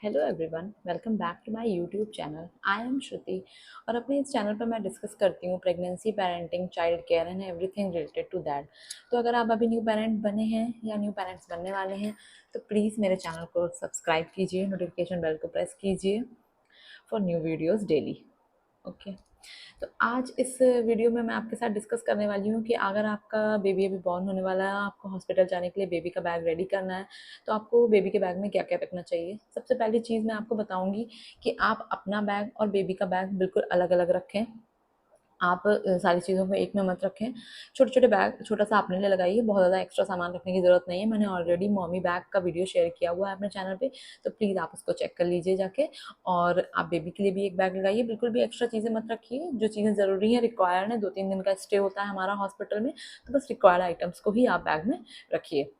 Hello everyone, welcome back to my YouTube channel. I am Shruti और अपने इस channel पर मैं डिस्कस करती हूँ pregnancy, parenting, child care and everything related to that. तो अगर आप अभी न्यू पेरेंट बने हैं या न्यू पेरेंट्स बनने वाले हैं तो प्लीज़ मेरे चैनल को सब्सक्राइब कीजिए, नोटिफिकेशन बेल को प्रेस कीजिए for new videos daily. Okay. तो आज इस वीडियो में मैं आपके साथ डिस्कस करने वाली हूँ कि अगर आपका बेबी अभी बॉर्न होने वाला है, आपको हॉस्पिटल जाने के लिए बेबी का बैग रेडी करना है, तो आपको बेबी के बैग में क्या क्या रखना चाहिए। सबसे पहली चीज़ मैं आपको बताऊँगी कि आप अपना बैग और बेबी का बैग बिल्कुल अलग अलग रखें। आप सारी चीज़ों को एक में मत रखें। छोटे छोटे बैग छोटा सा अपने लिए लगाइए, बहुत ज़्यादा एक्स्ट्रा सामान रखने की ज़रूरत नहीं है। मैंने ऑलरेडी मॉमी बैग का वीडियो शेयर किया हुआ है अपने चैनल पे, तो प्लीज़ आप उसको चेक कर लीजिए जाके। और आप बेबी के लिए भी एक बैग लगाइए, बिल्कुल भी एक्स्ट्रा चीज़ें मत रखिए। जो चीज़ें ज़रूरी हैं, रिक्वायर्ड है, 2-3 दिन का स्टे होता है हमारा हॉस्पिटल में, तो बस रिक्वायर्ड आइटम्स को ही आप बैग में रखिए।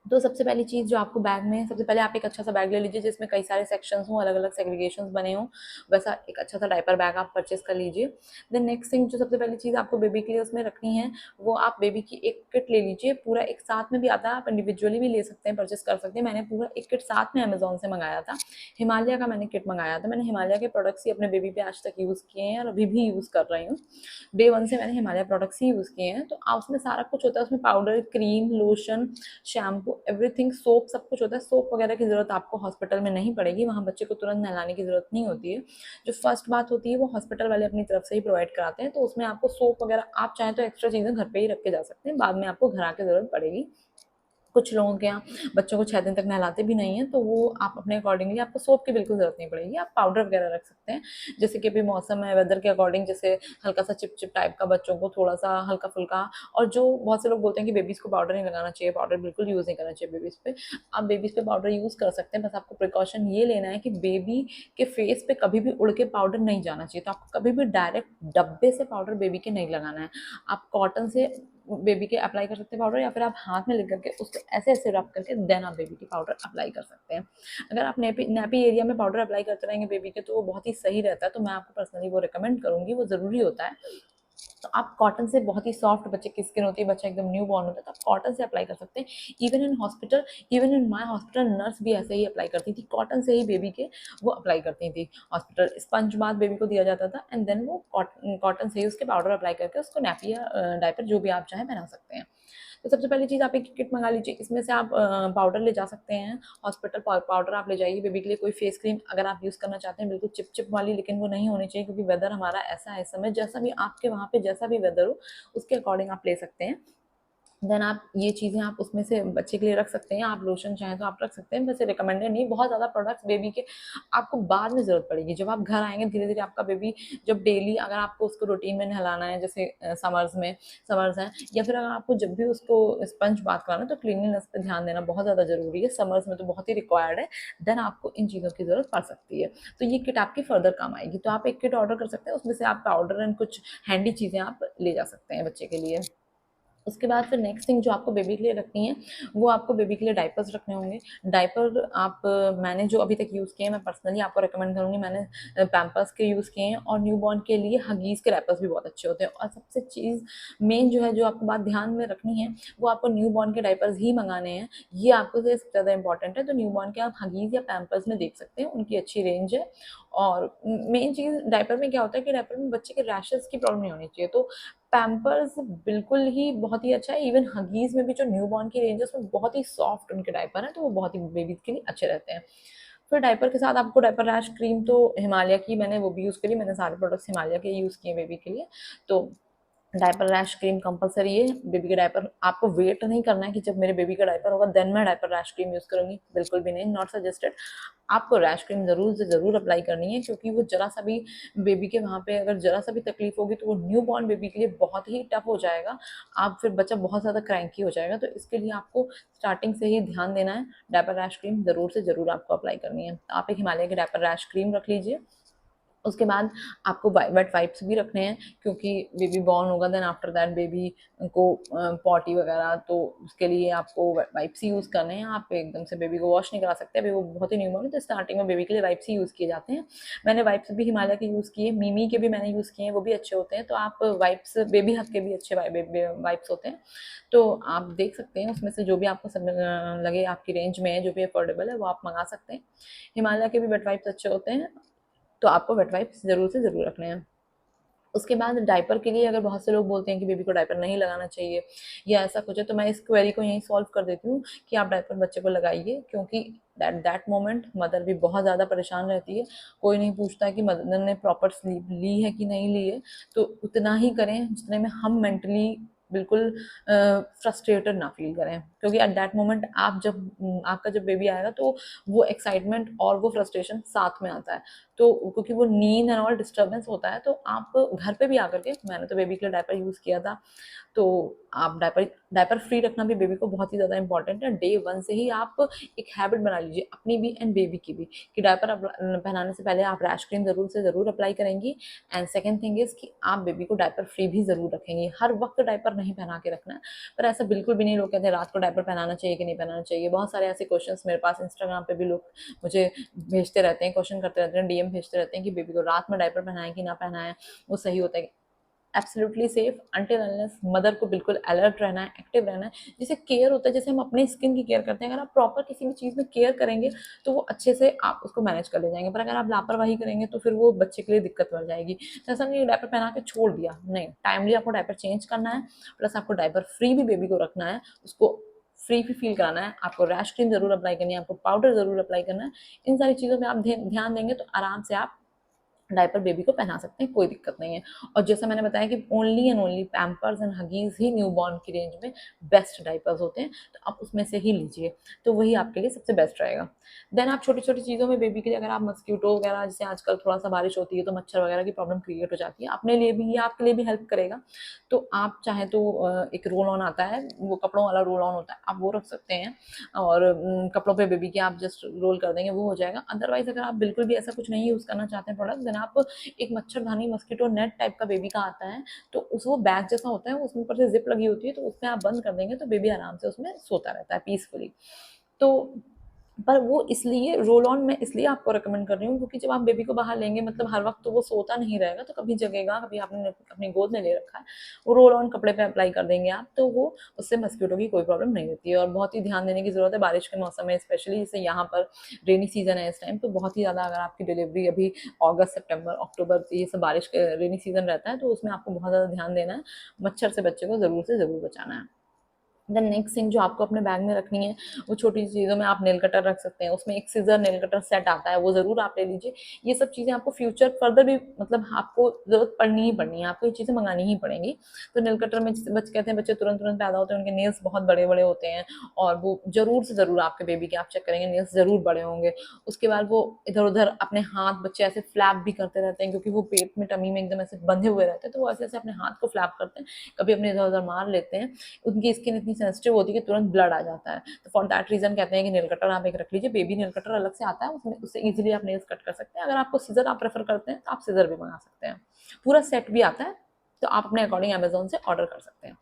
तो सबसे पहली चीज़ जो आपको बैग में, सबसे पहले आप एक अच्छा सा बैग ले लीजिए जिसमें कई सारे सेक्शंस हों, अलग अलग सेग्रीगेशंस बने हों। वैसा एक अच्छा सा डायपर बैग आप परचेस कर लीजिए। देन नेक्स्ट थिंग, जो सबसे पहली चीज़ आपको बेबी के लिए उसमें रखनी है, वो आप बेबी की एक किट ले लीजिए। पूरा एक साथ में भी आता है, आप इंडिविजुअली भी ले सकते हैं, परचेस कर सकते हैं। मैंने पूरा एक किट साथ में अमेजोन से मंगाया था। हिमालय का मैंने किट मंगाया था। मैंने हिमालय के प्रोडक्ट्स ही अपने बेबी पे आज तक यूज़ किए हैं और अभी भी यूज़ कर रही हूँ। डे वन से मैंने हिमालय प्रोडक्ट्स ही यूज़ किए हैं। तो उसमें सारा कुछ होता है, उसमें powder, cream, lotion, shampoo, everything, soap, सब कुछ होता है। सोप वगैरह की ज़रूरत आपको हॉस्पिटल में नहीं पड़ेगी, वहाँ बच्चे को तुरंत नहलाने की ज़रूरत नहीं होती है। जो फर्स्ट बात होती है वो हॉस्पिटल वाले अपनी तरफ से ही प्रोवाइड कराते हैं, तो उसमें आपको सोप वगैरह आप चाहें तो एक्स्ट्रा चीज़ें घर पे ही रख के जा सकते हैं, बाद में आपको घर आके ज़रूरत पड़ेगी। कुछ लोगों के यहाँ बच्चों को 6 दिन तक नहलाते भी नहीं हैं, तो वो आप अपने अकॉर्डिंगली, आपको सोप की बिल्कुल ज़रूरत नहीं पड़ेगी। आप पाउडर वगैरह रख सकते हैं, जैसे कि अभी मौसम है, वेदर के अकॉर्डिंग, जैसे हल्का सा चिप-चिप टाइप का बच्चों को थोड़ा-सा हल्का-फुल्का। और जो बहुत से लोग बोलते हैं कि बेबीज़ को पाउडर नहीं लगाना चाहिए, पाउडर बिल्कुल यूज़ नहीं करना चाहिए बेबीज़ पे। आप बेबीज़ पे पाउडर यूज़ कर सकते हैं, बस आपको प्रिकॉशन ये लेना है कि बेबी के फेस पे कभी भी उड़ के पाउडर नहीं जाना चाहिए। तो आपको कभी भी डायरेक्ट डब्बे से पाउडर बेबी के नहीं लगाना है। आप कॉटन से बेबी के अप्लाई कर सकते हैं पाउडर, या फिर आप हाथ में लेकर करके उसको ऐसे ऐसे रब करके देन आप बेबी की पाउडर अप्लाई कर सकते हैं। अगर आप नेपी नेपी एरिया में पाउडर अप्लाई करते रहेंगे बेबी के, तो वो बहुत ही सही रहता है। तो मैं आपको पर्सनली वो रिकमेंड करूँगी, वो ज़रूरी होता है। तो आप कॉटन से, बहुत ही सॉफ्ट बच्चे की स्किन होती है, बच्चा एकदम न्यू बॉर्न होता है, तो आप कॉटन से अप्लाई कर सकते हैं। Even in hospital, even in my hospital, nurse भी ऐसे ही अप्लाई करती थी, कॉटन से ही बेबी के वो अप्लाई करती थी। हॉस्पिटल स्पंज बाथ बेबी को दिया जाता था, एंड देन वो कॉटन से ही उसके पाउडर अप्लाई करके उसको नैपी या डायपर जो भी आप चाहें पहना सकते हैं। तो सबसे पहली चीज़, आप एक किट मंगा लीजिए, इसमें से आप पाउडर ले जा सकते हैं। हॉस्पिटल पाउडर आप ले जाइए। बेबी के लिए कोई फेस क्रीम अगर आप यूज़ करना चाहते हैं, बिल्कुल चिप चिप वाली, लेकिन वो नहीं होनी चाहिए, क्योंकि वेदर हमारा ऐसा है इस समय, जैसा भी आपके वहाँ पे जैसा भी वेदर हो उसके अकॉर्डिंग आप ले सकते हैं। देन आप ये चीज़ें आप उसमें से बच्चे के लिए रख सकते हैं। आप लोशन चाहें तो आप रख सकते हैं, वैसे रिकमेंडेड नहीं। बहुत ज़्यादा प्रोडक्ट्स बेबी के आपको बाद में ज़रूरत पड़ेगी, जब आप घर आएंगे धीरे धीरे। आपका बेबी जब डेली, अगर आपको उसको रूटीन में नहलाना है, जैसे समर्स हैं, या फिर अगर आपको जब भी उसको स्पंज बात कराना है, तो क्लीनलीनेस पे ध्यान देना बहुत ज़्यादा ज़रूरी है। समर्स में तो बहुत ही रिक्वायर्ड है। देन आपको इन चीज़ों की ज़रूरत पड़ सकती है, तो ये किट आपकी फर्दर काम आएगी। तो आप एक किट ऑर्डर कर सकते हैं, उसमें से आप पाउडर एंड कुछ हैंडी चीज़ें आप ले जा सकते हैं बच्चे के लिए। उसके बाद फिर नेक्स्ट थिंग जो आपको बेबी के लिए रखनी है, वो आपको बेबी के लिए डायपर्स रखने होंगे। डायपर आप, मैंने जो अभी तक यूज़ किए हैं, मैं पर्सनली आपको रिकमेंड करूँगी। मैंने पैम्पर्स के यूज़ किए हैं, और न्यूबॉर्न के लिए हगीज़ के रैपर्स भी बहुत अच्छे होते हैं। और सबसे चीज़ मेन जो है, जो आपको बात ध्यान में रखनी है, वो आपको न्यूबॉर्न के डायपर्स ही मंगाने हैं। ये आपके लिए सबसे ज़्यादा इंपॉर्टेंट है। तो न्यूबॉर्न के आप हगीज़ या पैम्पर्स में देख सकते हैं, उनकी अच्छी रेंज है। और मेन चीज़ डायपर में क्या होता है कि डायपर में बच्चे के रैशेज़ की प्रॉब्लम नहीं होनी चाहिए। तो पैम्पर्स बिल्कुल ही बहुत ही अच्छा है। इवन हगीज़ में भी जो न्यूबॉर्न की रेंज है, उसमें बहुत ही सॉफ्ट उनके डायपर हैं, तो वो बहुत ही बेबीज़ के लिए अच्छे रहते हैं। फिर डायपर के साथ आपको डायपर रैश क्रीम, तो हिमालय की मैंने वो भी यूज़ करी। मैंने सारे प्रोडक्ट्स हिमालय के यूज़ किए बेबी के लिए। तो डायपर रैश क्रीम कंपलसरी है। बेबी का डायपर आपको वेट नहीं करना है कि जब मेरे बेबी का डायपर होगा देन मैं डायपर रैश क्रीम यूज़ करूँगी, बिल्कुल भी नहीं, नॉट सजेस्टेड। आपको रैश क्रीम ज़रूर से ज़रूर अप्लाई करनी है, क्योंकि वो ज़रा सा भी बेबी के वहाँ पे अगर ज़रा सा भी तकलीफ होगी, तो वो न्यू बॉर्न बेबी के लिए बहुत ही टफ हो जाएगा। आप फिर बच्चा बहुत ज़्यादा क्रैंकी हो जाएगा। तो इसके लिए आपको स्टार्टिंग से ही ध्यान देना है। डायपर रैश क्रीम ज़रूर से ज़रूर आपको अप्लाई करनी है। आप एक हिमालय की डायपर रैश क्रीम रख लीजिए। उसके बाद आपको वेट वाइप्स भी रखने हैं, क्योंकि बेबी बॉर्न होगा, देन आफ्टर दैट बेबी को पॉटी वगैरह, तो उसके लिए आपको वेट वाइप्स ही यूज़ करने हैं। आप एकदम से बेबी को वॉश नहीं करा सकते, अभी वो बहुत ही न्यूबॉर्न है, तो स्टार्टिंग में बेबी के लिए वाइप्स ही यूज़ किए जाते हैं। मैंने वाइप्स भी हिमालय के यूज़ किए, मिमी के भी मैंने यूज़ किए हैं, वो भी अच्छे होते हैं। तो आप वाइप्स, बेबी हग के भी अच्छे वाइप्स होते हैं, तो आप देख सकते हैं उसमें से जो भी आपको सब लगे, आपकी रेंज में है, जो भी अफोर्डेबल है, वो आप मंगा सकते हैं। हिमालय के भी वेट वाइप्स अच्छे होते हैं, तो आपको वेट वाइप्स ज़रूर से ज़रूर रखने हैं। उसके बाद डायपर के लिए अगर बहुत से लोग बोलते हैं कि बेबी को डायपर नहीं लगाना चाहिए या ऐसा कुछ है, तो मैं इस क्वेरी को यहीं सॉल्व कर देती हूँ कि आप डायपर बच्चे को लगाइए, क्योंकि दैट दैट मोमेंट मदर भी बहुत ज़्यादा परेशान रहती है। कोई नहीं पूछता कि मदर ने प्रॉपर स्लीप ली है कि नहीं ली है, तो उतना ही करें जितने में हम मेंटली बिल्कुल फ्रस्ट्रेटेड ना फील करें, क्योंकि एट दैट मोमेंट आप जब आपका जब बेबी आएगा, तो वो एक्साइटमेंट और वो फ्रस्ट्रेशन साथ में आता है। तो क्योंकि वो नींद एंड ऑल डिस्टर्बेंस होता है, तो आप घर पे भी आकर के, मैंने तो बेबी के लिए डायपर यूज़ किया था, तो आप डायपर डायपर फ्री रखना भी बेबी को बहुत ही ज़्यादा इंपॉर्टेंट है। डे वन से ही आप एक हैबिट बना लीजिए, अपनी भी एंड बेबी की भी, कि डायपर पहनाने से पहले आप रैश क्रीम ज़रूर से ज़रूर अप्लाई करेंगी। एंड सेकेंड थिंग इज़ कि आप बेबी को डायपर फ्री भी ज़रूर रखेंगी। हर वक्त डायपर नहीं पहना के रखना है, पर ऐसा बिल्कुल भी नहीं। लोग कहते हैं रात को डायपर पहनाना चाहिए कि नहीं पहनाना चाहिए। बहुत सारे ऐसे क्वेश्चंस मेरे पास इंस्टाग्राम पे भी लोग मुझे भेजते रहते हैं, क्वेश्चन करते रहते हैं, डीएम भेजते रहते हैं कि बेबी को रात में डायपर पहनाएं कि ना पहनाएं, वो सही होता है। Absolutely safe until unless mother को बिल्कुल अलर्ट रहना है, एक्टिव रहना है। जैसे केयर होता है, जैसे हम अपने स्किन की केयर करते हैं, अगर आप प्रॉपर किसी भी चीज़ में केयर करेंगे, तो वो अच्छे से आप उसको मैनेज कर ले जाएंगे। पर अगर आप लापरवाही करेंगे, तो फिर वो बच्चे के लिए दिक्कत बढ़ जाएगी। तो ऐसा नहीं डायपर पहना के छोड़ दिया, नहीं, टाइमली आपको डायपर चेंज करना है, प्लस आपको डायपर फ्री भी बेबी को रखना है, उसको फ्री भी फील कराना है। आपको रैश क्रीम जरूर अप्लाई करनी है, आपको पाउडर जरूर अप्लाई करना है। इन सारी चीज़ों में आप ध्यान देंगे, तो आराम से आप डायपर बेबी को पहना सकते हैं, कोई दिक्कत नहीं है। और जैसा मैंने बताया कि only and only Pampers and Huggies he newborn की रेंज में बेस्ट डायपर्स होते हैं, तो आप उसमें से ही लीजिए, तो वही आपके लिए सबसे बेस्ट रहेगा। देन आप छोटी छोटी चीज़ों में बेबी के लिए, अगर आप मस्कीटो वगैरह, जैसे आजकल थोड़ा सा बारिश होती है तो मच्छर वगैरह की प्रॉब्लम क्रिएट हो जाती है, अपने लिए भी, ये आपके लिए भी हेल्प करेगा। तो आप चाहे तो एक रोल ऑन आता है, वो कपड़ों वाला रोल ऑन होता है, आप वो रख सकते हैं, और कपड़ों पे बेबी के आप जस्ट रोल कर देंगे, वो हो जाएगा। अदरवाइज अगर आप बिल्कुल भी ऐसा कुछ नहीं यूज़ करना चाहते हैं प्रोडक्ट, देन आप एक मच्छरदानी मस्कीटो नेट टाइप का बेबी का आता है, तो उस वो बैग जैसा होता है, उसमें ऊपर से जिप लगी होती है, तो उसमें आप बंद कर देंगे, तो बेबी आराम से उसमें सोता रहता है पीसफुली। तो पर वो इसलिए रोल ऑन मैं इसलिए आपको रिकमेंड कर रही हूँ, क्योंकि जब आप बेबी को बाहर लेंगे, मतलब हर वक्त तो वो सोता नहीं रहेगा, तो कभी जगेगा, कभी आपने अपनी गोद में ले रखा है, वो रोल ऑन कपड़े पे अप्लाई कर देंगे आप, तो वो उससे मस्कीटो की कोई प्रॉब्लम नहीं होती है। और बहुत ही ध्यान देने की जरूरत है बारिश के मौसम में, स्पेशली जैसे यहाँ पर रेनी सीजन है इस टाइम, तो बहुत ही ज़्यादा, अगर आपकी डिलीवरी अभी अगस्त सितंबर अक्टूबर ये सब बारिश के रेनी सीजन रहता है, तो उसमें आपको बहुत ज़्यादा ध्यान देना है, मच्छर से बच्चे को ज़रूर से ज़रूर बचाना है। देन नेक्स्ट थिंग जो आपको अपने बैग में रखनी है, वो छोटी चीज़ों में आप नेल कटर रख सकते हैं, उसमें एक सीजर नेल कटर सेट आता है, वो ज़रूर आप ले लीजिए। ये सब चीज़ें आपको फ्यूचर फर्दर भी, मतलब आपको ज़रूरत पड़नी ही पड़नी है, आपको ये चीज़ें मंगानी ही पड़ेंगी। तो नेल कटर में जैसे बच्चे कहते हैं, बच्चे तुरंत तुरंत पैदा होते हैं, उनके नेल्स बहुत बड़े बड़े होते हैं, और वो ज़रूर से ज़रूर आपके बेबी के आप चेक करेंगे, नेल्स ज़रूर बड़े होंगे। उसके बाद वो इधर उधर अपने हाथ, बच्चे ऐसे फ्लैप भी करते रहते हैं, क्योंकि वो पेट में टमी में एकदम ऐसे बंधे हुए रहते हैं, तो वो ऐसे ऐसे अपने हाथ को फ्लैप करते हैं, कभी अपने इधर उधर मार लेते हैं। उनकी स्किन इतनी सेंसिटिव होती है कि तुरंत ब्लड आ जाता है, तो फॉर दैट रीजन कहते हैं कि नेल कटर आप एक रख लीजिए। बेबी नेल कटर अलग से आता है, उसमें उससे इजीली आप नेल्स कट कर सकते हैं। अगर आपको सीजर आप प्रेफर करते हैं, तो आप सीजर भी मंगा सकते हैं, पूरा सेट भी आता है, तो आप अपने अकॉर्डिंग अमेजोन से ऑर्डर कर सकते हैं।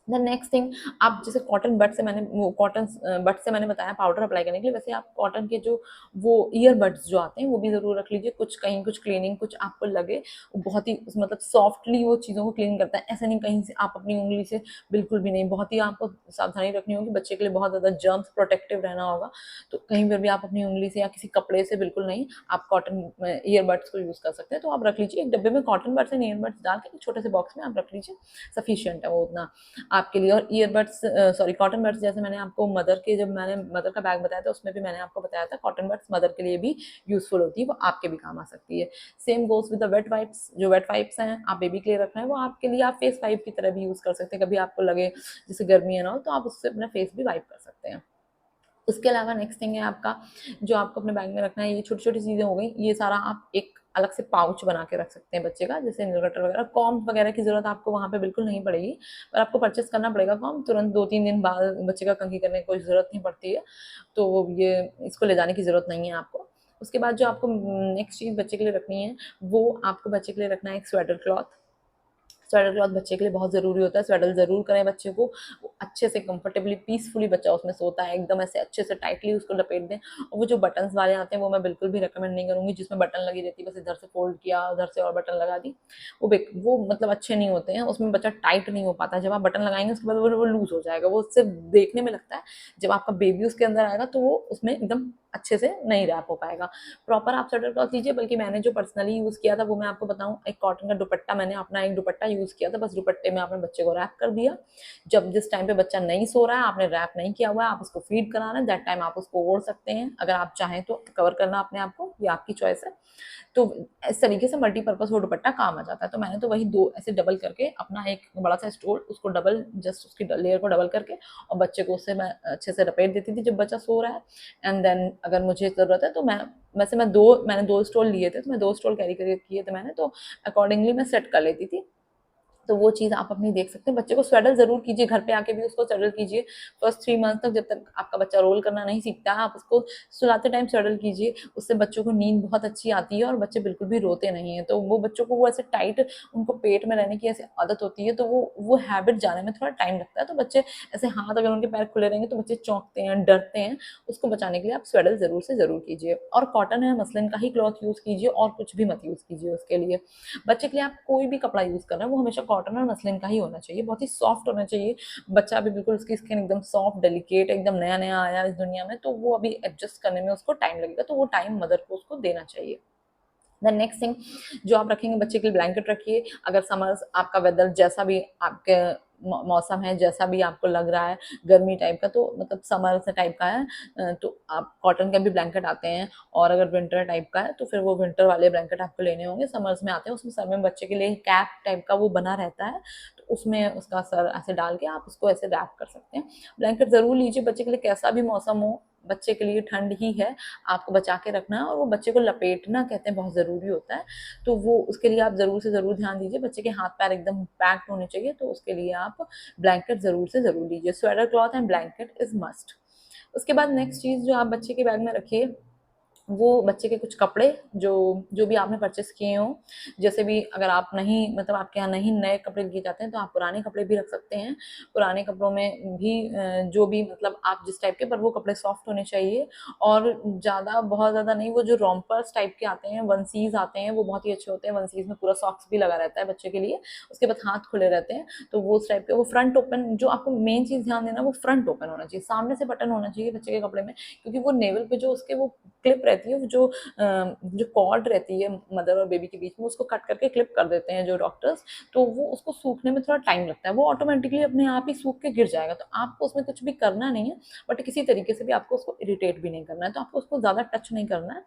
द नेक्स्ट थिंग, आप जैसे कॉटन बड से, मैंने वो कॉटन बड से मैंने बताया पाउडर अप्लाई करने के लिए, वैसे आप कॉटन के जो वो ईयरबड्स जो आते हैं, वो भी ज़रूर रख लीजिए। कुछ कहीं कुछ क्लीनिंग कुछ आपको लगे, वो बहुत ही मतलब सॉफ्टली वो चीज़ों को क्लीन करता है, ऐसा नहीं कहीं से आप अपनी उंगली से, बिल्कुल भी नहीं। बहुत ही आपको सावधानी रखनी होगी, बच्चे के लिए बहुत ज़्यादा जर्म्स प्रोटेक्टिव रहना होगा, तो कहीं पर भी आप अपनी उंगली से या किसी कपड़े से बिल्कुल नहीं, आप कॉटन ईयरबड्स को यूज़ कर सकते हैं। तो आप रख लीजिए, एक डब्बे में कॉटन बड्स एंड ईयरबड्स डाल के छोटे से बॉक्स में आप रख लीजिए, सफिशियंट है वो उतना आपके लिए। और ईयरबड्स, सॉरी कॉटन बड्स, जैसे मैंने आपको मदर के, जब मैंने मदर का बैग बताया था, उसमें भी मैंने आपको बताया था कॉटन बड्स मदर के लिए भी यूजफुल होती है, वो आपके भी काम आ सकती है। Same goes with the wet wipes, जो वेट वाइप्स हैं आप बेबी के लिए रखना है, वो आपके लिए आप फेस वाइप की तरह भी यूज कर सकते हैं। कभी आपको लगे जैसे गर्मी है ना, तो आप उससे अपना फेस भी वाइप कर सकते हैं। उसके अलावा नेक्स्ट थिंग है आपका, जो आपको अपने बैग में रखना है, ये छोटी छोटी चीज़ें हो गई, ये सारा आप एक अलग से पाउच बना के रख सकते हैं बच्चे का, जैसे नील कटर वगैरह। कॉम्ब वगैरह की जरूरत आपको वहाँ पे बिल्कुल नहीं पड़ेगी, पर आपको परचेस करना पड़ेगा कॉम्ब, तुरंत 2-3 दिन बाद बच्चे का कंघी करने की कोई ज़रूरत नहीं पड़ती है, तो ये इसको ले जाने की ज़रूरत नहीं है आपको। उसके बाद जो आपको नेक्स्ट चीज़ बच्चे के लिए रखनी है, वो आपको बच्चे के लिए रखना है एक स्वेटर क्लॉथ। स्वेटर क्लॉथ बच्चे के लिए बहुत ज़रूरी होता है, स्वेटर ज़रूर करें बच्चे को, वो अच्छे से कंफर्टेबली पीसफुली बच्चा उसमें सोता है, एकदम ऐसे अच्छे से टाइटली उसको लपेट दें। और वो जो बटन्स वाले आते हैं वो मैं बिल्कुल भी रिकमेंड नहीं करूँगी, जिसमें बटन लगी रहती है, बस इधर से फोल्ड किया, उधर से और बटन लगा दी, वो मतलब अच्छे नहीं होते हैं, उसमें बच्चा टाइट नहीं हो पाता। जब आप बटन लगाएंगे उसके बाद वो लूज हो जाएगा, वो उससे देखने में लगता है, जब आपका बेबी उसके अंदर आएगा तो वो उसमें एकदम अच्छे से नहीं रैप हो पाएगा। प्रॉपर आप स्वेटर क्लॉथ लीजिए, बल्कि मैंने जो पर्सनली यूज़ किया था वो मैं आपको बताऊँ, एक कॉटन का दुपट्टा, मैंने अपना एक दुपट्टा यूज़ किया था, बस दुपट्टे में आपने बच्चे को रैप कर दिया। जब जिस टाइम पे बच्चा नहीं सो रहा है, आपने रैप नहीं किया हुआ है, आप उसको फीड करा रहे हैं, दैट टाइम आप उसको ओढ़ सकते हैं। अगर आप चाहें तो कवर करना अपने आप को, ये आपकी चॉइस है। तो इस तरीके से मल्टीपर्पज़ वो दुपट्टा काम आ जाता है। तो मैंने तो वही 2 ऐसे डबल करके अपना एक बड़ा सा स्टोल, उसको डबल, जस्ट उसकी लेयर को डबल करके, और बच्चे को उससे मैं अच्छे से लपेट देती थी जब बच्चा सो रहा है। एंड देन अगर मुझे ज़रूरत है तो मैंने 2 स्टोल लिए थे, तो मैं 2 स्टोल कैरी करके किए थे मैंने, तो अकॉर्डिंगली मैं सेट कर लेती थी। तो वो चीज़ आप अपनी देख सकते हैं। बच्चे को स्वेडल ज़रूर कीजिए, घर पे आके भी उसको स्वेडल कीजिए। फर्स्ट 3 मंथ तक, जब तक आपका बच्चा रोल करना नहीं सीखता है, आप उसको सुलाते टाइम स्वेडल कीजिए। उससे बच्चों को नींद बहुत अच्छी आती है और बच्चे बिल्कुल भी रोते नहीं हैं। तो वो बच्चों को वो ऐसे टाइट, उनको पेट में रहने की ऐसी आदत होती है, तो वो हैबिट जाने में थोड़ा टाइम लगता है। तो बच्चे ऐसे, हाथ अगर उनके पैर खुले रहेंगे तो बच्चे चौंकते हैं, डरते हैं। उसको बचाने के लिए आप स्वेडल ज़रूर से ज़रूर कीजिए, और कॉटन या मसलिन का ही क्लॉथ यूज़ कीजिए, और कुछ भी मत यूज़ कीजिए उसके लिए। बच्चे के लिए आप कोई भी कपड़ा यूज़ कर रहे हैं वो हमेशा कॉटन और मसलिन का ही होना चाहिए, बहुत ही सॉफ्ट होना चाहिए। बच्चा अभी बिल्कुल, उसकी स्किन एकदम सॉफ्ट डेलिकेट, एकदम नया नया आया इस दुनिया में, तो वो अभी एडजस्ट करने में उसको टाइम लगेगा, तो वो टाइम मदर को उसको देना चाहिए। द नेक्स्ट थिंग जो आप रखेंगे बच्चे के लिए, ब्लैंकेट रखिए। अगर समर्स आपका वेदर जैसा भी आपके मौसम है, जैसा भी आपको लग रहा है गर्मी टाइप का, तो मतलब समर से टाइप का है, तो आप कॉटन के भी ब्लैंकेट आते हैं। और अगर विंटर टाइप का है तो फिर वो विंटर वाले ब्लैंकेट आपको लेने होंगे। समर्स में आते हैं, उसमें सर में बच्चे के लिए कैप टाइप का वो बना रहता है, तो उसमें उसका सर ऐसे डाल के आप उसको ऐसे रैप कर सकते हैं। ब्लैंकेट ज़रूर लीजिए बच्चे के लिए, कैसा भी मौसम हो, बच्चे के लिए ठंड ही है, आपको बचा के रखना है। और वो बच्चे को लपेटना कहते हैं बहुत ज़रूरी होता है, तो वो उसके लिए आप ज़रूर से ज़रूर ध्यान दीजिए। बच्चे के हाथ पैर एकदम पैक्ड होने चाहिए, तो उसके लिए आप ब्लैंकेट ज़रूर से ज़रूर लीजिए। Sweater cloth and blanket is must. उसके बाद नेक्स्ट चीज़ जो आप बच्चे के बैग में रखिए, वो बच्चे के कुछ कपड़े, जो जो भी आपने परचेस किए हों। जैसे भी अगर आप नहीं, मतलब आपके यहाँ नहीं नए कपड़े लिए जाते हैं, तो आप पुराने कपड़े भी रख सकते हैं। पुराने कपड़ों में भी जो भी, मतलब आप जिस टाइप के, पर वो कपड़े सॉफ्ट होने चाहिए, और ज़्यादा, बहुत ज़्यादा नहीं। वो जो रोम्पर्स टाइप के आते हैं, वनसीज आते हैं, वो बहुत ही अच्छे होते हैं। वनसीज में पूरा सॉक्स भी लगा रहता है बच्चे के लिए, उसके बाद हाथ खुले रहते हैं, तो वो उस टाइप के, वो फ्रंट ओपन, जो आपको मेन चीज़ ध्यान देना, वो फ्रंट ओपन होना चाहिए, सामने से बटन होना चाहिए बच्चे के कपड़े में। क्योंकि वो नेवल पे जो उसके वो क्लिप रहती है, जो कॉर्ड रहती है मदर और बेबी के बीच में, उसको कट करके क्लिप कर देते हैं जो डॉक्टर्स, तो वो उसको सूखने में थोड़ा टाइम लगता है। वो ऑटोमेटिकली अपने आप ही सूख के गिर जाएगा, तो आपको उसमें कुछ भी करना नहीं है, बट किसी तरीके से भी आपको उसको इरिटेट भी नहीं करना है, तो आपको उसको ज़्यादा टच नहीं करना है।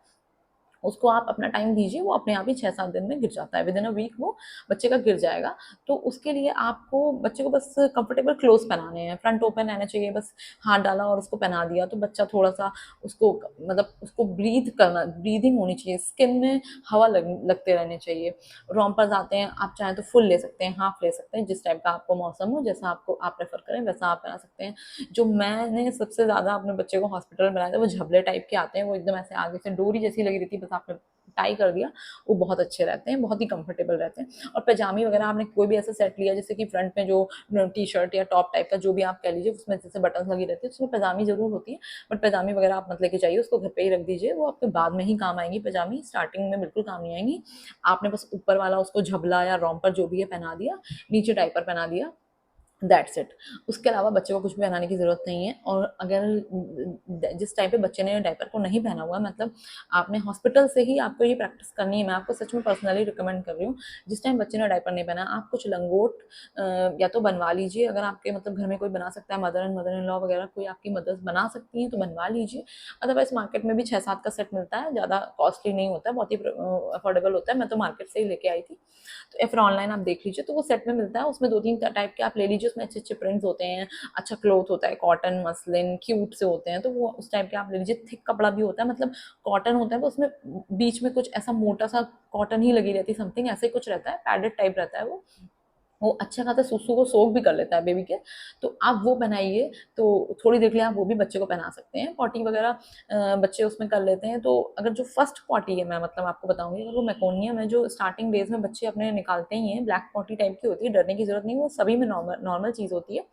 उसको आप अपना टाइम दीजिए, वो अपने आप ही 6-7 दिन में गिर जाता है, विद इन अ वीक वो बच्चे का गिर जाएगा। तो उसके लिए आपको बच्चे को बस कंफर्टेबल क्लोथ्स पहनाने हैं, फ्रंट ओपन रहना चाहिए, बस हाथ डाला और उसको पहना दिया, तो बच्चा थोड़ा-सा, उसको मतलब उसको ब्रीथिंग होनी चाहिए, स्किन में हवा लगते रहने चाहिए। रोम्पर्स आते हैं, आप चाहें तो फुल ले सकते हैं, हाफ ले सकते हैं, जिस टाइप का आपको मौसम हो, जैसा आपको आप प्रेफ़र करें वैसा आप पहना सकते हैं। जो मैंने सबसे ज़्यादा अपने बच्चे को हॉस्पिटल में बनाया था, वो झबले टाइप के आते हैं, वो एकदम ऐसे आगे से डोरी जैसी लगी रहती है, बस आपने टाई कर दिया, वो बहुत अच्छे रहते हैं, बहुत ही कंफर्टेबल रहते हैं। और पैजामी वगैरह आपने कोई भी ऐसा सेट लिया, जैसे कि फ्रंट में जो टी शर्ट या टॉप टाइप का जो भी आप कह लीजिए, उसमें जैसे बटन लगी रहती है, उसमें पैजामी ज़रूर होती है, बट पैजामी वगैरह आप मत लेके जाइए, उसको घर पे ही रख दीजिए, वो आपके बाद में ही काम आएंगी। पैजामी स्टार्टिंग में बिल्कुल काम नहीं आएंगी। आपने बस ऊपर वाला उसको झबला या रॉम्पर जो भी है पहना दिया, नीचे डायपर पहना दिया, दैट्स इट। उसके अलावा बच्चे को कुछ भी पहनाने की ज़रूरत नहीं है। और अगर जिस टाइम पे बच्चे ने डायपर को नहीं पहना हुआ, मतलब आपने हॉस्पिटल से ही आपको ये प्रैक्टिस करनी है, मैं आपको सच में पर्सनली रिकमेंड कर रही हूँ। जिस टाइम बच्चे ने डायपर नहीं पहना, आप कुछ लंगोट या तो बनवा लीजिए, अगर आपके मतलब घर में कोई बना सकता है, मदर इन लॉ वगैरह कोई आपकी मदर्स बना सकती हैं तो बनवा लीजिए। अदरवाइज मार्केट में भी 6-7 का सेट मिलता है, ज़्यादा कॉस्टली नहीं होता है, बहुत ही अफोर्डेबल होता है। मैं तो मार्केट से ही लेके आई थी, तो या फिर ऑनलाइन आप देख लीजिए, तो वो सेट में मिलता है। उसमें 2-3 टाइप के आप ले लीजिए, उसमें अच्छे अच्छे प्रिंट्स होते हैं, अच्छा क्लॉथ होता है, कॉटन, मसलिन, क्यूट से होते हैं, तो वो उस टाइप के आप ले लीजिए। थिक कपड़ा भी होता है, मतलब कॉटन होता है, वो उसमें बीच में कुछ ऐसा मोटा सा कॉटन ही लगी रहती है, समथिंग ऐसे कुछ रहता है, पैडेड टाइप रहता है वो, वो अच्छा खासा सुसु को सोख भी कर लेता है बेबी के। तो आप वो पहनाइए, तो थोड़ी देर के लिए आप वो भी बच्चे को पहना सकते हैं। पॉटी वगैरह बच्चे उसमें कर लेते हैं। तो अगर जो फर्स्ट पॉटी है, मैं मतलब आपको बताऊंगी, अगर वो मेकोनियम है जो स्टार्टिंग डेज में बच्चे अपने निकालते ही हैं, ब्लैक पॉटी टाइप की होती है, डरने की जरूरत नहीं, वो सभी में नॉर्मल नॉर्मल चीज़ होती है।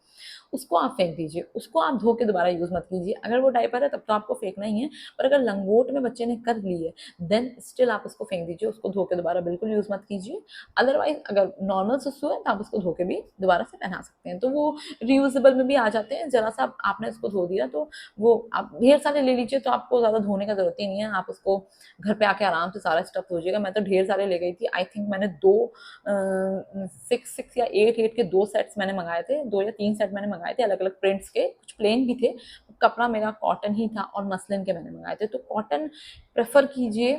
उसको आप फेंक दीजिए, उसको आप धो के दोबारा यूज़ मत कीजिए। अगर वो डायपर है तब तो आपको फेंकना ही है, पर अगर लंगोट में बच्चे ने कर ली है देन स्टिल आप उसको फेंक दीजिए, उसको धो के दोबारा बिल्कुल यूज़ मत कीजिए। अदरवाइज अगर नॉर्मल सुसु है तो आप उसको धो के भी दोबारा से पहना सकते हैं, तो वो रीयूजेबल में भी आ जाते हैं। जरा सा आपने उसको धो दिया तो वो आप ढेर सारे ले लीजिए, तो आपको ज़्यादा धोने का जरूरत ही नहीं है। आप उसको घर पे आके आराम से सारा स्टफ धोजिएगा। मैं तो ढेर सारे ले गई थी, आई थिंक मैंने दो 6 या 8 के 2 सेट्स मैंने मंगाए थे, 2 या 3 सेट मैंने मंगाए थे अलग अलग प्रिंट्स के, कुछ प्लेन भी थे। कपड़ा मेरा कॉटन ही था और मसलिन के मैंने मंगाए थे। तो कॉटन प्रेफर कीजिए।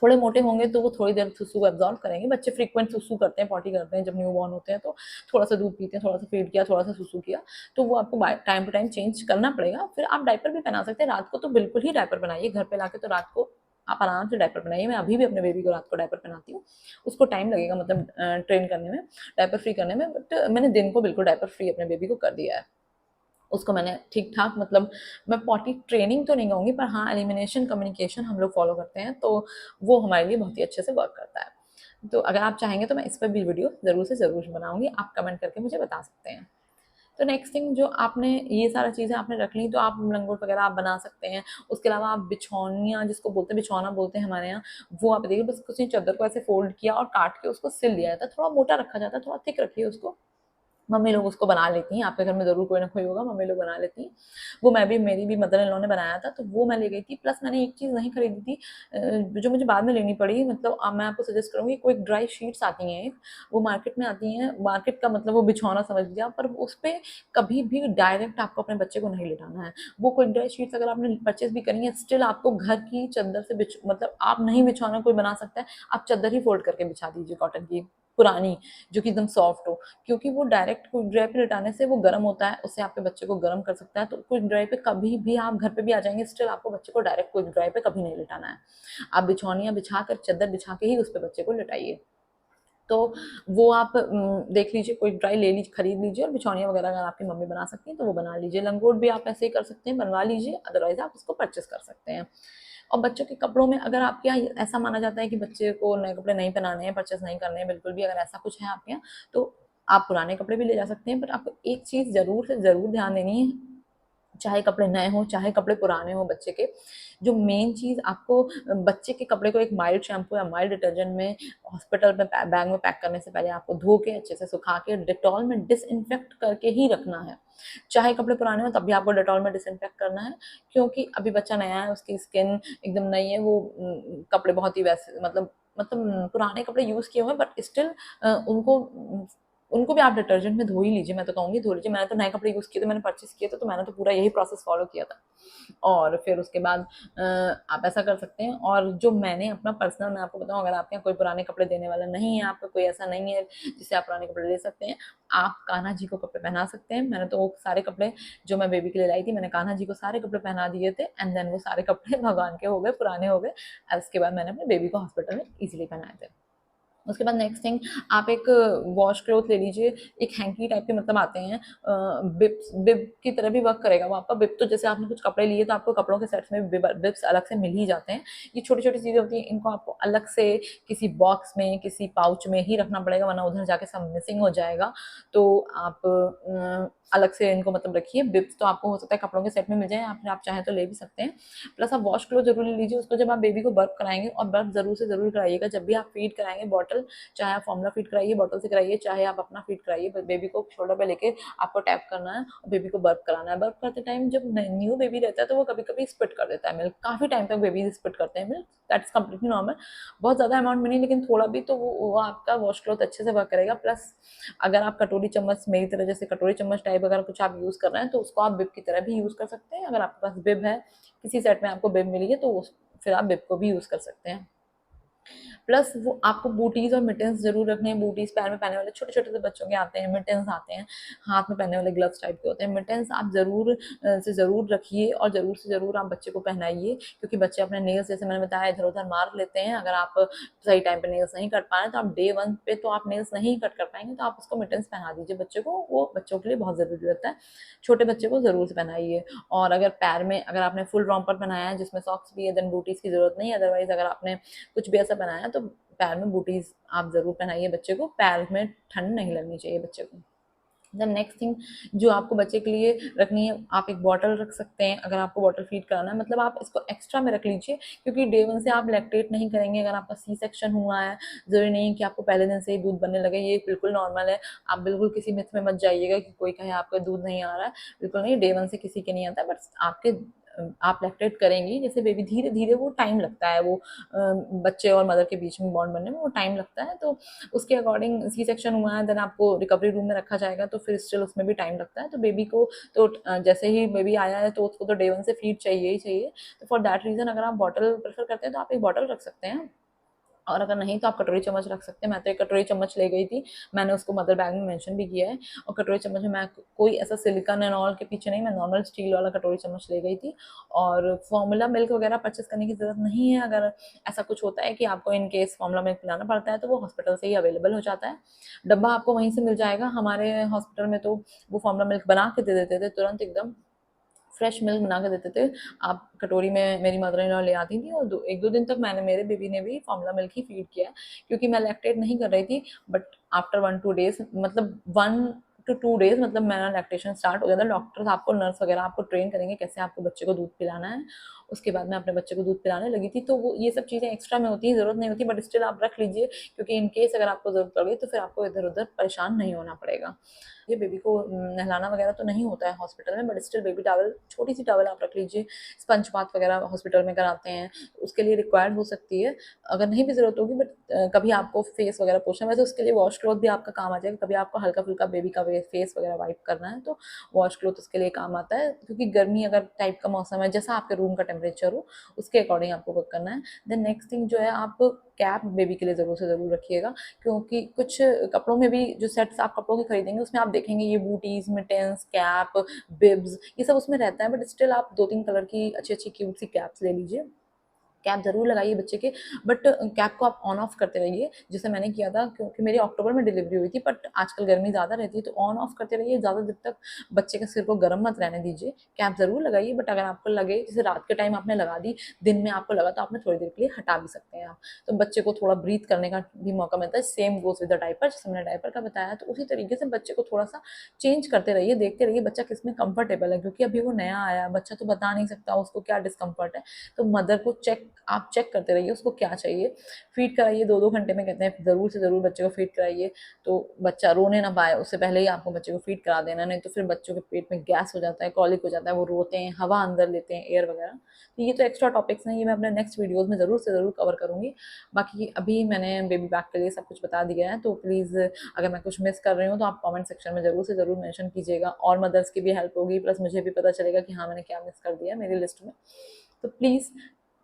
थोड़े मोटे होंगे तो वो थोड़ी देर सुसु को एब्जॉर्व करेंगे। बच्चे फ्रीक्वेंट सुसु करते हैं, पॉटी करते हैं जब न्यू बॉर्न होते हैं, तो थोड़ा सा दूध पीते हैं, थोड़ा सा फीड किया, थोड़ा सा सुसु किया, तो वो आपको टाइम टू टाइम चेंज करना पड़ेगा। फिर आप डायपर भी पहना सकते हैं। रात को तो बिल्कुल ही डायपर बनाइए, घर पे लाके तो रात को आप आराम से डायपर बनाइए। मैं अभी भी अपने बेबी को रात को डायपर पहनाती हूँ। उसको टाइम लगेगा मतलब ट्रेन करने में, डायपर फ्री करने में, बट मैंने दिन को बिल्कुल डायपर फ्री अपने बेबी को कर दिया है। उसको मैंने ठीक ठाक मतलब, मैं पॉटी ट्रेनिंग तो नहीं कहूँगी, पर हाँ एलिमिनेशन कम्युनिकेशन हम लोग फॉलो करते हैं, तो वो हमारे लिए बहुत ही अच्छे से वर्क करता है। तो अगर आप चाहेंगे तो मैं इस पर भी वीडियो ज़रूर से ज़रूर बनाऊंगी, आप कमेंट करके मुझे बता सकते हैं। तो नेक्स्ट थिंग, जो आपने ये सारा चीज़ें आपने रख ली, तो आप लंगोट वगैरह आप बना सकते हैं। उसके अलावा आप बिछौनियाँ, जिसको बोलते हैं बिछौना बोलते हैं हमारे यहाँ, वो आप देखिए, बस किसी चादर को ऐसे फोल्ड किया और काट के उसको सिल दिया जाता है। थोड़ा मोटा रखा जाता है, थोड़ा थिक रखिए उसको। मम्मी लोग उसको बना लेती हैं, आपके घर में ज़रूर कोई ना कोई होगा, मम्मी लोग बना लेती हैं। वो मैं भी, मेरी भी मदर इन लॉ ने बनाया था, तो वो मैं ले गई थी। प्लस मैंने एक चीज़ नहीं खरीदी थी जो मुझे बाद में लेनी पड़ी, मतलब मैं आपको सजेस्ट करूँगी, कोई ड्राई शीट्स आती हैं एक, वो मार्केट में आती हैं। मार्केट का मतलब वो बिछौना समझ लीजिए आप, पर उस पे कभी भी डायरेक्ट आपको अपने बच्चे को नहीं लिटाना है। वो कोई ड्राई शीट्स अगर आपने परचेज भी करी है, स्टिल आपको घर की चद्दर से मतलब आप नहीं बिछौना कोई बना सकता है, आप चद्दर ही फोल्ड करके बिछा दीजिए कॉटन की पुरानी, जो कि एकदम सॉफ्ट हो। क्योंकि वो डायरेक्ट क्विक ड्राई पे लिटाने से वो गर्म होता है, उससे आपके बच्चे को गर्म कर सकता है। तो क्विक ड्राई पे कभी भी आप घर पे भी आ जाएंगे, स्टिल आपको बच्चे को डायरेक्ट क्विक ड्राई पे कभी नहीं लिटाना है। आप बिछौनियाँ बिछा कर, चद्दर बिछा के ही उस पर बच्चे को लिटाइए। तो वो आप देख लीजिए, कोई ड्राई ले लीजिए, खरीद लीजिए, और बिछौनिया वगैरह अगर आपकी मम्मी बना सकती हैं तो वो बना लीजिए। लंगोट भी आप ऐसे ही कर सकते हैं, बनवा लीजिए, अदरवाइज आप उसको परचेस कर सकते हैं। और बच्चों के कपड़ों में, अगर आपके यहाँ ऐसा माना जाता है कि बच्चे को नए कपड़े नहीं पहनाने हैं, परचेस नहीं करने हैं बिल्कुल भी, अगर ऐसा कुछ है आपके यहाँ, तो आप पुराने कपड़े भी ले जा सकते हैं। पर आपको एक चीज़ ज़रूर से ज़रूर ध्यान देनी है, चाहे कपड़े नए हों, चाहे कपड़े पुराने हों बच्चे के, जो मेन चीज़ आपको, बच्चे के कपड़े को एक माइल्ड शैम्पू या माइल्ड डिटर्जेंट में हॉस्पिटल में बैग में पैक करने से पहले आपको धो के अच्छे से सुखा के डेटॉल में डिसइंफेक्ट करके ही रखना है। चाहे कपड़े पुराने हो तब भी आपको डेटॉल में डिसइंफेक्ट करना है, क्योंकि अभी बच्चा नया है, उसकी स्किन एकदम नई है, वो कपड़े बहुत ही वैसे मतलब पुराने कपड़े यूज़ किए हुए हैं, बट स्टिल उनको उनको भी आप डिटर्जेंट में धो ही लीजिए। मैं तो कहूँगी धो लीजिए। मैंने तो नए कपड़े यूज़ किए थे, मैंने परचेस किए थे, तो मैंने तो पूरा यही प्रोसेस फॉलो किया था। और फिर उसके बाद आप ऐसा कर सकते हैं। और जो मैंने अपना पर्सनल, मैं आपको बताऊँ, अगर आपके यहाँ कोई पुराने कपड़े देने वाला नहीं है, आपका कोई ऐसा नहीं है जिससे आप पुराने कपड़े ले सकते हैं, आप कान्हा जी को कपड़े पहना सकते हैं। मैंने तो वो सारे कपड़े जो मैं बेबी के लिए लाई थी, मैंने कान्हा जी को सारे कपड़े पहना दिए थे, एंड देन वो सारे कपड़े भगवान के हो गए, पुराने हो गए। उसके बाद मैंने अपने बेबी को हॉस्पिटल में ईजिली पहनाए थे। उसके बाद नेक्स्ट थिंग, आप एक वॉश क्लॉथ ले लीजिए, एक हैंकी टाइप के मतलब आते हैं, बिब की तरह भी वर्क करेगा वो आपका। बिब तो जैसे आपने कुछ कपड़े लिए तो आपको कपड़ों के सेट्स में बिब्स अलग से मिल ही जाते हैं। ये छोटी छोटी चीज़ें होती हैं, इनको आपको अलग से किसी बॉक्स में, किसी पाउच में ही रखना पड़ेगा, वरना उधर जाके सब मिसिंग हो जाएगा। तो आप अलग से इनको मतलब रखिए। बिब्स तो आपको हो सकता है कपड़ों के सेट में मिल जाए, या फिर आप चाहें तो ले भी सकते हैं। प्लस आप वॉश क्लॉथ जरूर ले लीजिए उसको, जब आप बेबी को बर्फ कराएंगे, और बर्फ जरूर से जरूर कराइएगा जब भी आप फीड कराएंगे बॉटल, चाहे आप फॉर्मुला फीड कराइए बॉटल से कराइए, चाहे आप अपना फीड कराइए, बेबी को शोल्डर पे लेके आपको टैप करना है और बेबी को बर्फ कराना है। बर्फ करते टाइम जब न्यू बेबी रहता है तो वो कभी कभी स्पिट कर देता है मिल्क, काफी टाइम तक बेबी स्पिट करते हैं मिल्क, दैट्स कंप्लीटली नॉर्मल। बहुत ज्यादा अमाउंट में नहीं, लेकिन थोड़ा भी, तो वो आपका वॉश क्लॉथ अच्छे से वर्क करेगा। प्लस अगर आप कटोरी चम्मच, मेरी तरह जैसे कटोरी चम्मच टाइप अगर कुछ आप यूज कर रहे हैं, तो उसको आप बिब की तरह भी यूज कर सकते हैं। अगर आपके पास बिब है, किसी सेट में आपको बिब मिली है, तो फिर आप बिब को भी यूज कर सकते हैं। प्लस वो आपको बूटीज़ और मिटन्स ज़रूर रखने हैं। बूटीज़ पैर में पहनने वाले छोटे-छोटे से बच्चों के आते हैं, मिटन्स आते हैं, हाथ में पहनने वाले ग्लव्स टाइप के होते हैं। मिटन्स आप ज़रूर से ज़रूर रखिए और ज़रूर से ज़रूर आप बच्चे को पहनाइए, क्योंकि बच्चे अपने नेल्स जैसे मैंने बताया इधर-उधर मार लेते हैं। अगर आप सही टाइम पे नेल्स नहीं कट पा रहे हैं, तो आप डे 1 पे तो आप नेल्स नहीं कट कर पाएँगे, तो आप उसको मिटन्स पहना दीजिए बच्चे को, वो बच्चों के लिए बहुत ज़रूरी रहता है। छोटे बच्चे को ज़रूर से पहनाइए। और अगर पैर में अगर आपने फुल रॉम्पर पहनाया है जिसमें सॉक्स भी है, देन बूटीज़ की ज़रूरत नहीं है। अदरवाइज़ अगर आपने कुछ भी ऐसा पहनाया है तो पैर में बूटीज आप ज़रूर पहनाइए बच्चे को, पैर में ठंड नहीं लगनी चाहिए बच्चे को। द नेक्स्ट थिंग जो आपको बच्चे के लिए रखनी है, आप एक बॉटल रख सकते हैं अगर आपको बॉटल फीड कराना है, मतलब आप इसको एक्स्ट्रा में रख लीजिए, क्योंकि डे 1 से आप लैक्टेट नहीं करेंगे। अगर आपका सी सेक्शन हुआ है, ज़रूरी नहीं है कि आपको पहले दिन से ही दूध बनने लगे, ये बिल्कुल नॉर्मल है। आप बिल्कुल किसी मिथ में मत जाइएगा कि कोई कहे आपका दूध नहीं आ रहा है, बिल्कुल नहीं, डे 1 से किसी के नहीं आता है, बट आपके आप लैक्टेट करेंगी जैसे बेबी, धीरे धीरे वो टाइम लगता है, वो बच्चे और मदर के बीच में बॉन्ड बनने में वो टाइम लगता है। तो उसके अकॉर्डिंग सी सेक्शन हुआ है, देन आपको रिकवरी रूम में रखा जाएगा, तो फिर स्टिल उसमें भी टाइम लगता है। तो बेबी को तो जैसे ही बेबी आया है तो उसको तो डे 1 से फीड चाहिए ही चाहिए। तो फॉर दैट रीज़न अगर आप बॉटल प्रेफर करते हैं तो आप एक बॉटल रख सकते हैं, और अगर नहीं तो आप कटोरी चम्मच रख सकते हैं। मैं तो एक कटोरी चम्मच ले गई थी, मैंने उसको मदर बैग में मेंशन भी किया है। और कटोरी चम्मच में मैं कोई ऐसा सिलिकॉन एंड ऑल के पीछे नहीं, मैं नॉर्मल स्टील वाला कटोरी चम्मच ले गई थी। और फॉर्मूला मिल्क वगैरह परचेस करने की ज़रूरत नहीं है। अगर ऐसा कुछ होता है कि आपको इन केस फॉर्मूला मिल्क पिलाना पड़ता है तो वो हॉस्पिटल से ही अवेलेबल हो जाता है, डब्बा आपको वहीं से मिल जाएगा। हमारे हॉस्पिटल में तो वो फॉर्मूला मिल्क बना के दे देते थे तुरंत, एकदम फ्रेश मिल्क बना के देते थे। आप कटोरी में मेरी मदर इन लॉ ले आती थी, और 1-2 दिन तक मैंने, मेरे बेबी ने भी फॉर्मूला मिल्क ही फीड किया है, क्योंकि मैं लैक्टेट नहीं कर रही थी। बट आफ्टर 1-2 डेज़, मतलब 1 टू 2 डेज़, मतलब मेरा लैक्टेशन स्टार्ट हो गया था। डॉक्टर्स आपको, नर्स वगैरह आपको ट्रेन करेंगे कैसे आपको बच्चे को दूध पिलाना है। उसके बाद मैं अपने बच्चे को दूध पिलाने लगी थी। तो वो ये सब चीज़ें एक्स्ट्रा में होती हैं, ज़रूरत नहीं होती, बट स्टिल आप रख लीजिए, क्योंकि इन केस अगर आपको ज़रूरत पड़ गई तो फिर आपको इधर-उधर परेशान नहीं होना पड़ेगा। ये बेबी को नहलाना वगैरह तो नहीं होता है हॉस्पिटल में, बट स्टिल बेबी टॉवल, छोटी सी टॉवल आप रख लीजिए। स्पंज बाथ वगैरह हॉस्पिटल में कराते हैं, उसके लिए रिक्वायर्ड हो सकती है, अगर नहीं भी ज़रूरत होगी। बट कभी आपको फेस वगैरह पोछना है, वैसे उसके लिए वॉश क्लॉथ भी आपका काम आ जाएगा। कभी आपको हल्का फुल्का बेबी का फेस वगैरह वाइप करना है तो वॉश क्लॉथ उसके लिए काम आता है, क्योंकि गर्मी अगर टाइप का मौसम है, जैसा आपके रूम का टेम्परेचर हो उसके अकॉर्डिंग आपको कुक करना है। देन नेक्स्ट थिंग जो है, आप कैप बेबी के लिए ज़रूर से ज़रूर रखिएगा, क्योंकि कुछ कपड़ों में भी जो सेट्स आप कपड़ों के खरीदेंगे उसमें आप देखेंगे ये बूटीज, मिटेंस, कैप, बिब्स, ये सब उसमें रहता है। बट स्टिल आप 2-3 कलर की अच्छी अच्छी क्यूट सी कैप्स ले लीजिए। कैप ज़रूर लगाइए बच्चे के, बट कैप को आप ऑन ऑफ करते रहिए, जैसे मैंने किया था, क्योंकि मेरी अक्टूबर में डिलीवरी हुई थी। बट आजकल गर्मी ज़्यादा रहती है, तो ऑन ऑफ करते रहिए ज़्यादा देर तक, बच्चे के सिर को गर्म मत रहने दीजिए। कैप ज़रूर लगाइए, बट अगर आपको लगे, जैसे रात के टाइम आपने लगा दी, दिन में आपको लगा, तो आपने थोड़ी देर के लिए हटा भी सकते हैं आप, तो बच्चे को थोड़ा ब्रीथ करने का भी मौका मिलता है। Same goes with the diaper, जैसे मैंने डायपर का बताया, तो उसी तरीके से बच्चे को थोड़ा सा चेंज करते रहिए, देखते रहिए बच्चा किसमें कंफर्टेबल है, क्योंकि अभी वो नया आया, बच्चा तो बता नहीं सकता उसको क्या डिस्कम्फर्ट है। तो मदर को आप चेक करते रहिए उसको क्या चाहिए। फीड कराइए 2-2 घंटे में, कहते हैं ज़रूर से ज़रूर बच्चे को फीड कराइए, तो बच्चा रोने ना पाए, उससे पहले ही आपको बच्चे को फीड करा देना, नहीं तो फिर बच्चों के पेट में गैस हो जाता है, कॉलिक हो जाता है, वो रोते हैं, हवा अंदर लेते हैं, एयर वगैरह। तो ये तो एक्स्ट्रा टॉपिक्स हैं, ये मैं अपने नेक्स्ट वीडियोज़ में ज़रूर से ज़रूर कवर करूँगी। बाकी अभी मैंने बेबी बैक के लिए सब कुछ बता दिया है, तो प्लीज़ अगर मैं कुछ मिस कर रही हूँ तो आप कमेंट सेक्शन में ज़रूर से ज़रूर मेंशन कीजिएगा, और मदर्स की भी हेल्प होगी, प्लस मुझे भी पता चलेगा कि हाँ, मैंने क्या मिस कर दिया मेरी लिस्ट में। तो प्लीज़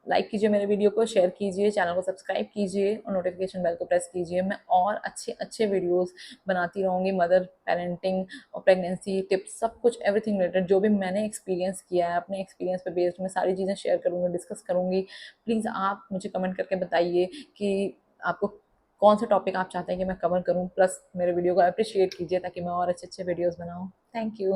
लाइक कीजिए मेरे वीडियो को, शेयर कीजिए, चैनल को सब्सक्राइब कीजिए और नोटिफिकेशन बेल को प्रेस कीजिए। मैं और अच्छे अच्छे वीडियोस बनाती रहूँगी, मदर पेरेंटिंग और प्रेगनेंसी टिप्स, सब कुछ एवरीथिंग रिलेटेड, जो भी मैंने एक्सपीरियंस किया है, अपने एक्सपीरियंस पे बेस्ड मैं सारी चीज़ें शेयर करूँगी, डिस्कस करूँगी। प्लीज़ आप मुझे कमेंट करके बताइए कि आपको कौन सा टॉपिक आप चाहते हैं कि मैं कवर करूँ, प्लस मेरे वीडियो को अप्रिशिएट कीजिए ताकि मैं और अच्छे अच्छे वीडियोज़ बनाऊँ। Thank you.